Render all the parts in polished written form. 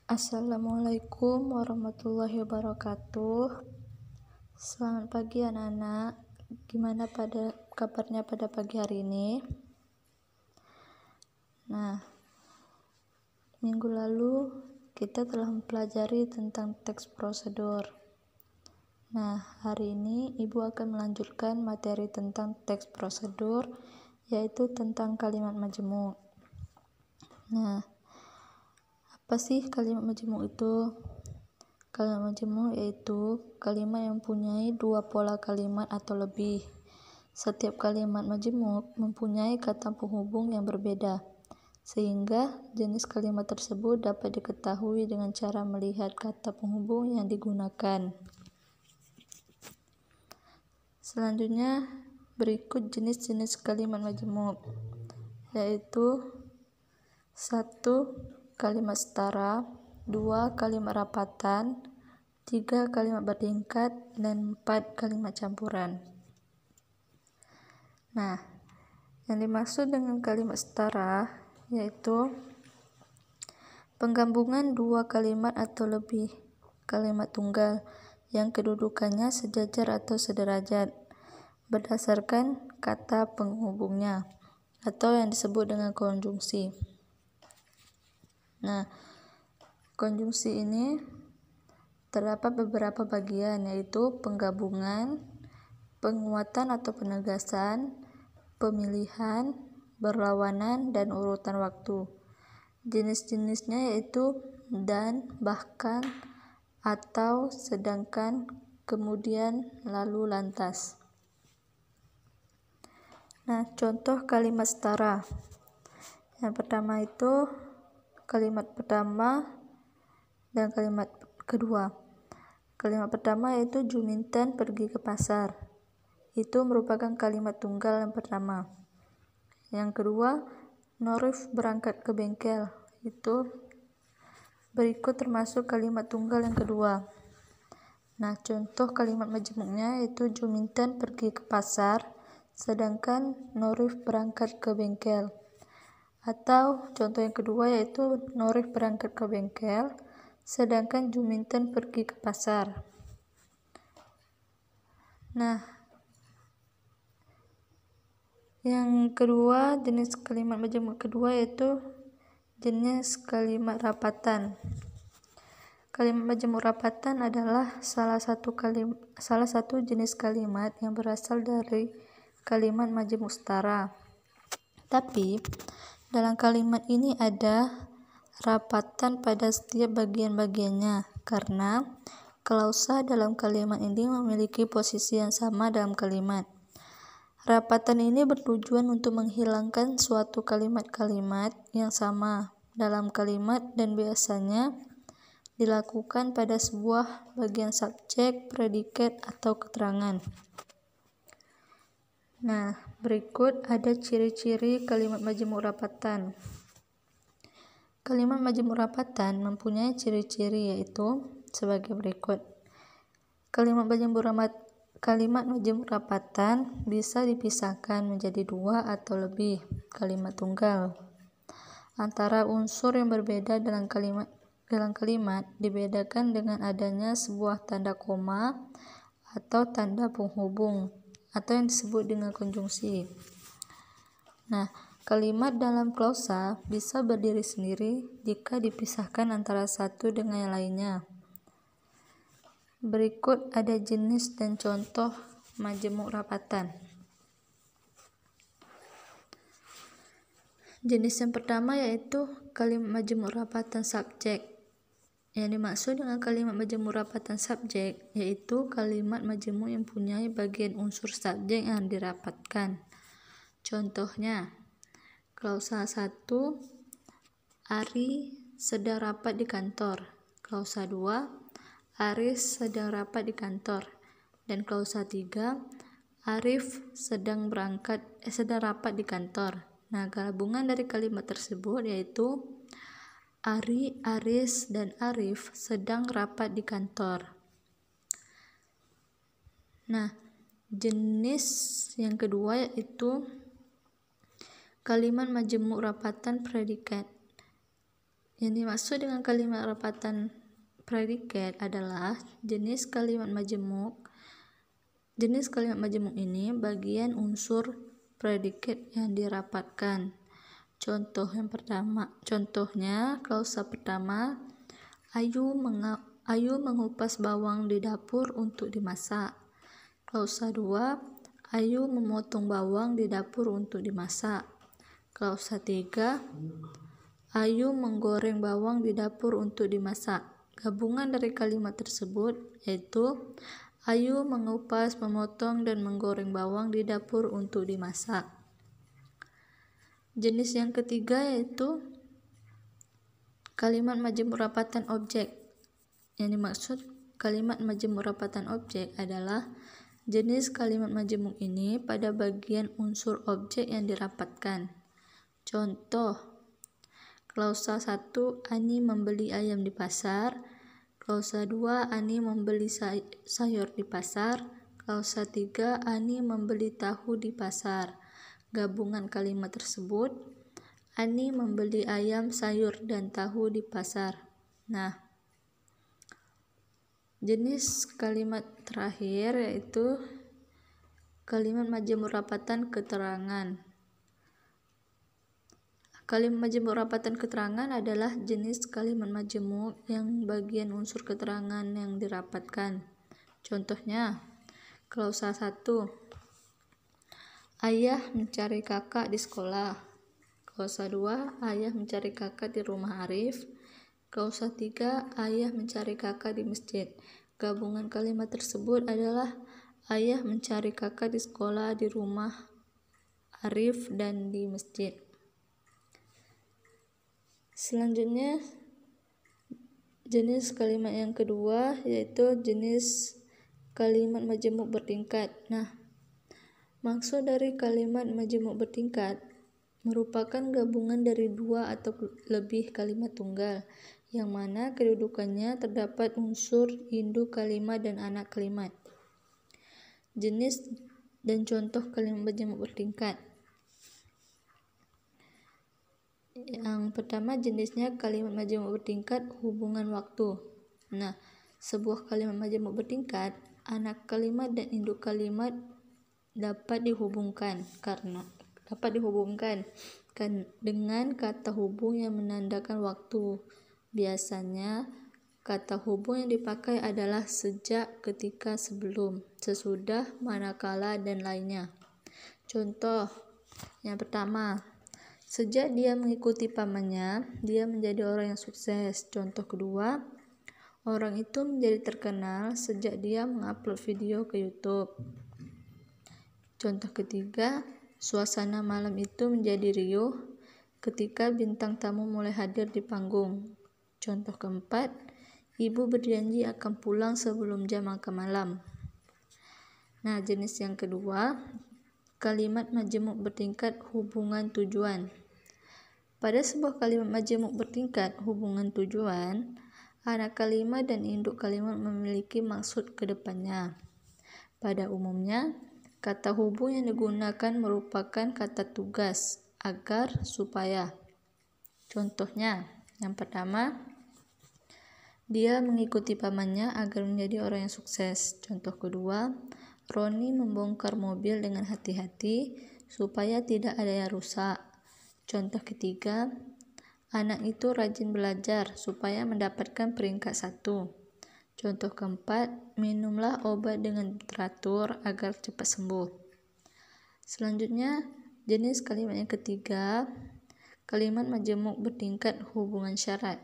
Assalamualaikum warahmatullahi wabarakatuh. Selamat pagi anak-anak. Gimana kabarnya pada pagi hari ini? Nah, minggu lalu kita telah mempelajari tentang teks prosedur. Nah, hari ini Ibu akan melanjutkan materi tentang teks prosedur, yaitu tentang kalimat majemuk. Nah, apa sih kalimat majemuk itu? Kalimat majemuk yaitu kalimat yang mempunyai dua pola kalimat atau lebih. Setiap kalimat majemuk mempunyai kata penghubung yang berbeda, sehingga jenis kalimat tersebut dapat diketahui dengan cara melihat kata penghubung yang digunakan. Selanjutnya, berikut jenis-jenis kalimat majemuk, yaitu 1. Kalimat setara, 2. Kalimat rapatan, 3. Kalimat bertingkat, dan 4. Kalimat campuran. Nah, yang dimaksud dengan kalimat setara yaitu penggabungan dua kalimat atau lebih kalimat tunggal yang kedudukannya sejajar atau sederajat berdasarkan kata penghubungnya, atau yang disebut dengan konjungsi. Nah, konjungsi ini terdapat beberapa bagian, yaitu penggabungan, penguatan atau penegasan, pemilihan, berlawanan, dan urutan waktu. Jenis-jenisnya yaitu dan, bahkan, atau, sedangkan, kemudian, lalu, lantas. Nah, contoh kalimat setara. Yang pertama itu kalimat pertama dan kalimat kedua. Kalimat pertama yaitu Juminten pergi ke pasar. Itu merupakan kalimat tunggal yang pertama. Yang kedua, Norif berangkat ke bengkel. Itu berikut termasuk kalimat tunggal yang kedua. Nah, contoh kalimat majemuknya yaitu Juminten pergi ke pasar, sedangkan Norif berangkat ke bengkel. Atau contoh yang kedua yaitu Norif berangkat ke bengkel, sedangkan Juminten pergi ke pasar. Nah, yang kedua, jenis kalimat majemuk kedua yaitu jenis kalimat rapatan. Kalimat majemuk rapatan adalah salah satu jenis kalimat yang berasal dari kalimat majemuk setara. Tapi dalam kalimat ini ada rapatan pada setiap bagian-bagiannya, karena klausa dalam kalimat ini memiliki posisi yang sama dalam kalimat. Rapatan ini bertujuan untuk menghilangkan suatu kalimat-kalimat yang sama dalam kalimat dan biasanya dilakukan pada sebuah bagian subjek, predikat, atau keterangan. Nah, berikut ada ciri-ciri kalimat majemuk rapatan. Kalimat majemuk rapatan mempunyai ciri-ciri yaitu sebagai berikut. Kalimat majemuk rapatan bisa dipisahkan menjadi dua atau lebih kalimat tunggal. Antara unsur yang berbeda dalam kalimat dibedakan dengan adanya sebuah tanda koma atau tanda penghubung, atau yang disebut dengan konjungsi. Nah, kalimat dalam klausa bisa berdiri sendiri jika dipisahkan antara satu dengan yang lainnya. Berikut ada jenis dan contoh majemuk rapatan. Jenis yang pertama yaitu kalimat majemuk rapatan subjek. Yang dimaksud dengan kalimat majemuk rapatan subjek yaitu kalimat majemuk yang mempunyai bagian unsur subjek yang dirapatkan. Contohnya, klausa 1, Ari sedang rapat di kantor. Klausa 2, Aris sedang rapat di kantor. Dan klausa 3, Arif sedang rapat di kantor. Nah, gabungan dari kalimat tersebut yaitu Ari, Aris, dan Arif sedang rapat di kantor. Nah, jenis yang kedua yaitu kalimat majemuk rapatan predikat. Yang dimaksud dengan kalimat rapatan predikat adalah jenis kalimat majemuk. Jenis kalimat majemuk ini bagian unsur predikat yang dirapatkan. Contohnya klausa pertama, Ayu mengupas bawang di dapur untuk dimasak. Klausa 2, Ayu memotong bawang di dapur untuk dimasak. Klausa 3, Ayu menggoreng bawang di dapur untuk dimasak. Gabungan dari kalimat tersebut yaitu Ayu mengupas, memotong, dan menggoreng bawang di dapur untuk dimasak. Jenis yang ketiga yaitu kalimat majemuk rapatan objek. Yang dimaksud kalimat majemuk rapatan objek adalah jenis kalimat majemuk ini pada bagian unsur objek yang dirapatkan. Contoh, klausa 1, Ani membeli ayam di pasar. Klausa 2, Ani membeli sayur di pasar. Klausa 3, Ani membeli tahu di pasar. Gabungan kalimat tersebut, Ani membeli ayam, sayur, dan tahu di pasar. Nah, jenis kalimat terakhir yaitu kalimat majemuk rapatan keterangan. Kalimat majemuk rapatan keterangan adalah jenis kalimat majemuk yang bagian unsur keterangan yang dirapatkan. Contohnya, klausa 1, Ayah mencari kakak di sekolah. Klausa 2, Ayah mencari kakak di rumah Arif. Klausa 3, Ayah mencari kakak di masjid. Gabungan kalimat tersebut adalah Ayah mencari kakak di sekolah, di rumah Arif, dan di masjid. Selanjutnya, jenis kalimat yang kedua yaitu jenis kalimat majemuk bertingkat. Nah, maksud dari kalimat majemuk bertingkat merupakan gabungan dari dua atau lebih kalimat tunggal, yang mana kedudukannya terdapat unsur induk kalimat dan anak kalimat. Jenis dan contoh kalimat majemuk bertingkat. Yang pertama jenisnya kalimat majemuk bertingkat hubungan waktu. Nah, sebuah kalimat majemuk bertingkat, anak kalimat dan induk kalimat dapat dihubungkan dengan kata hubung yang menandakan waktu. Biasanya kata hubung yang dipakai adalah sejak, ketika, sebelum, sesudah, manakala, dan lainnya. Contoh yang pertama, sejak dia mengikuti pamannya, dia menjadi orang yang sukses. Contoh kedua, orang itu menjadi terkenal sejak dia mengupload video ke YouTube. Contoh ketiga, suasana malam itu menjadi riuh ketika bintang tamu mulai hadir di panggung. Contoh keempat, ibu berjanji akan pulang sebelum jam makan malam. Nah, jenis yang kedua, kalimat majemuk bertingkat hubungan tujuan. Pada sebuah kalimat majemuk bertingkat hubungan tujuan, anak kalimat dan induk kalimat memiliki maksud ke depannya. Pada umumnya, kata hubung yang digunakan merupakan kata tugas, agar, supaya. Contohnya, yang pertama, dia mengikuti pamannya agar menjadi orang yang sukses. Contoh kedua, Roni membongkar mobil dengan hati-hati supaya tidak ada yang rusak. Contoh ketiga, anak itu rajin belajar supaya mendapatkan peringkat 1. Contoh keempat, minumlah obat dengan teratur agar cepat sembuh. Selanjutnya, jenis kalimat yang ketiga, kalimat majemuk bertingkat hubungan syarat.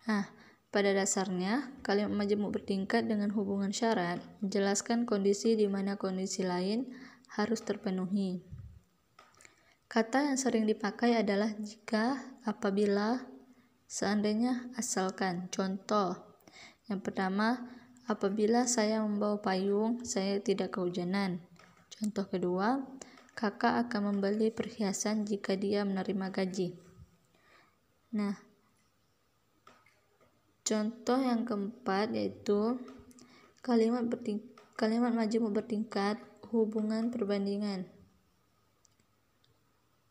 Nah, pada dasarnya, kalimat majemuk bertingkat dengan hubungan syarat menjelaskan kondisi di mana kondisi lain harus terpenuhi. Kata yang sering dipakai adalah jika, apabila, seandainya, asalkan. Contoh yang pertama, apabila saya membawa payung, saya tidak kehujanan. Contoh kedua, kakak akan membeli perhiasan jika dia menerima gaji. Nah, contoh yang keempat yaitu kalimat majemuk bertingkat hubungan perbandingan.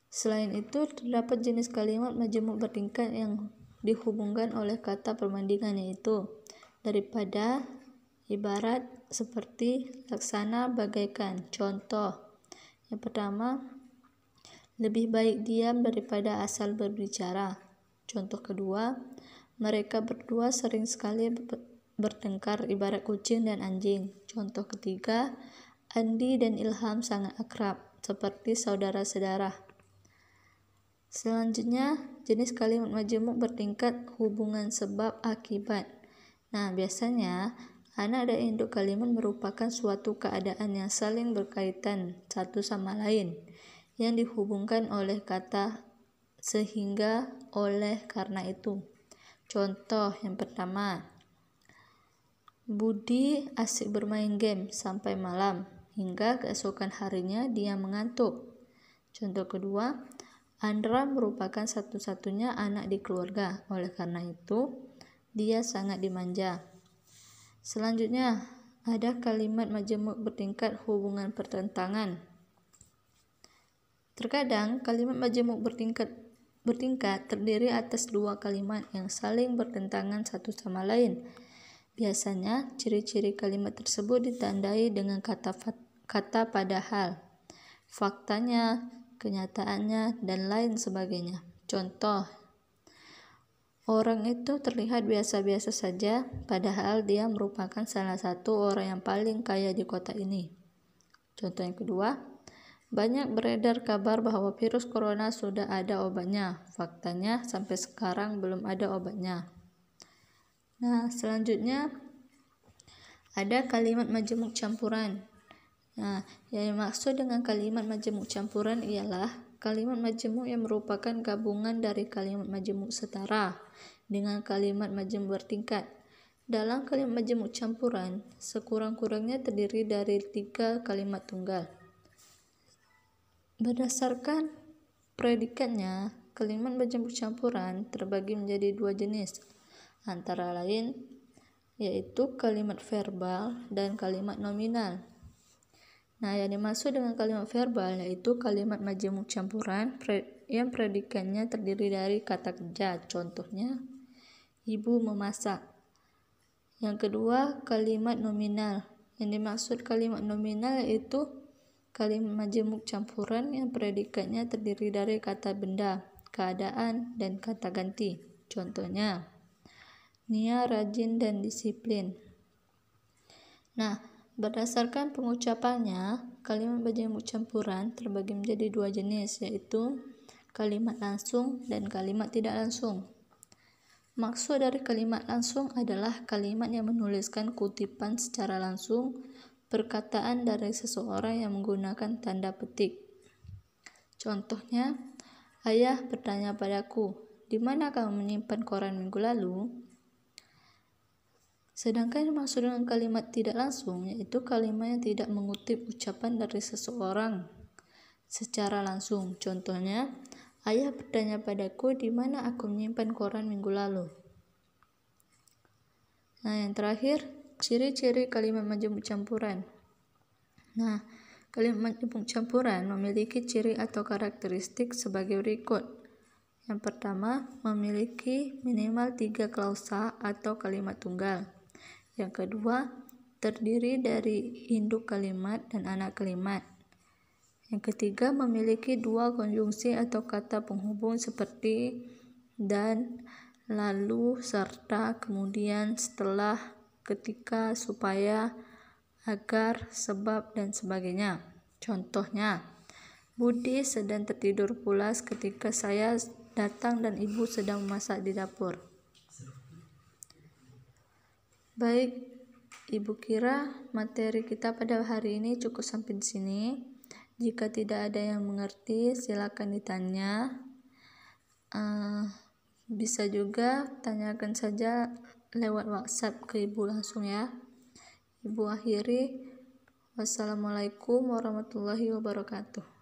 Selain itu, terdapat jenis kalimat majemuk bertingkat yang dihubungkan oleh kata perbandingan, yaitu daripada, ibarat, seperti, laksana, bagaikan. Contoh yang pertama, lebih baik diam daripada asal berbicara. Contoh kedua, mereka berdua sering sekali bertengkar, ibarat kucing dan anjing. Contoh ketiga, Andi dan Ilham sangat akrab, seperti saudara-saudara. Selanjutnya, jenis kalimat majemuk bertingkat hubungan sebab akibat. Nah, biasanya anak dan induk kalimat merupakan suatu keadaan yang saling berkaitan satu sama lain, yang dihubungkan oleh kata sehingga, oleh, karena itu. Contoh yang pertama, Budi asik bermain game sampai malam, hingga keesokan harinya dia mengantuk. Contoh kedua, Andra merupakan satu-satunya anak di keluarga, oleh karena itu dia sangat dimanja. Selanjutnya, ada kalimat majemuk bertingkat hubungan pertentangan. Terkadang kalimat majemuk bertingkat terdiri atas dua kalimat yang saling bertentangan satu sama lain. Biasanya, ciri-ciri kalimat tersebut ditandai dengan kata padahal, faktanya, kenyataannya, dan lain sebagainya. Contoh, orang itu terlihat biasa-biasa saja, padahal dia merupakan salah satu orang yang paling kaya di kota ini. Contoh yang kedua, banyak beredar kabar bahwa virus corona sudah ada obatnya, faktanya sampai sekarang belum ada obatnya. Nah, selanjutnya ada kalimat majemuk campuran. Nah, yang dimaksud dengan kalimat majemuk campuran ialah kalimat majemuk yang merupakan gabungan dari kalimat majemuk setara dengan kalimat majemuk bertingkat. Dalam kalimat majemuk campuran, sekurang-kurangnya terdiri dari 3 kalimat tunggal. Berdasarkan predikatnya, kalimat majemuk campuran terbagi menjadi 2 jenis, antara lain yaitu kalimat verbal dan kalimat nominal. Nah, yang dimaksud dengan kalimat verbal yaitu kalimat majemuk campuran yang predikatnya terdiri dari kata kerja. Contohnya, ibu memasak. Yang kedua, kalimat nominal. Yang dimaksud kalimat nominal yaitu kalimat majemuk campuran yang predikatnya terdiri dari kata benda, keadaan, dan kata ganti. Contohnya, Nia rajin dan disiplin. Nah, berdasarkan pengucapannya, kalimat majemuk campuran terbagi menjadi 2 jenis, yaitu kalimat langsung dan kalimat tidak langsung. Maksud dari kalimat langsung adalah kalimat yang menuliskan kutipan secara langsung perkataan dari seseorang yang menggunakan tanda petik. Contohnya, ayah bertanya padaku, "Di mana kamu menyimpan koran minggu lalu?" Sedangkan yang dimaksud dengan kalimat tidak langsung yaitu kalimat yang tidak mengutip ucapan dari seseorang secara langsung. Contohnya, ayah bertanya padaku di mana aku menyimpan koran minggu lalu. Nah, yang terakhir, ciri-ciri kalimat majemuk campuran. Nah, kalimat majemuk campuran memiliki ciri atau karakteristik sebagai berikut. Yang pertama, memiliki minimal 3 klausa atau kalimat tunggal. Yang kedua, terdiri dari induk kalimat dan anak kalimat. Yang ketiga, memiliki 2 konjungsi atau kata penghubung seperti dan, lalu, serta, kemudian, setelah, ketika, supaya, agar, sebab, dan sebagainya. Contohnya, Budi sedang tertidur pulas ketika saya datang dan ibu sedang memasak di dapur. Baik, Ibu kira materi kita pada hari ini cukup sampai di sini. Jika tidak ada yang mengerti, silakan ditanya. Bisa juga tanyakan saja lewat WhatsApp ke Ibu langsung ya. Ibu akhiri, wassalamualaikum warahmatullahi wabarakatuh.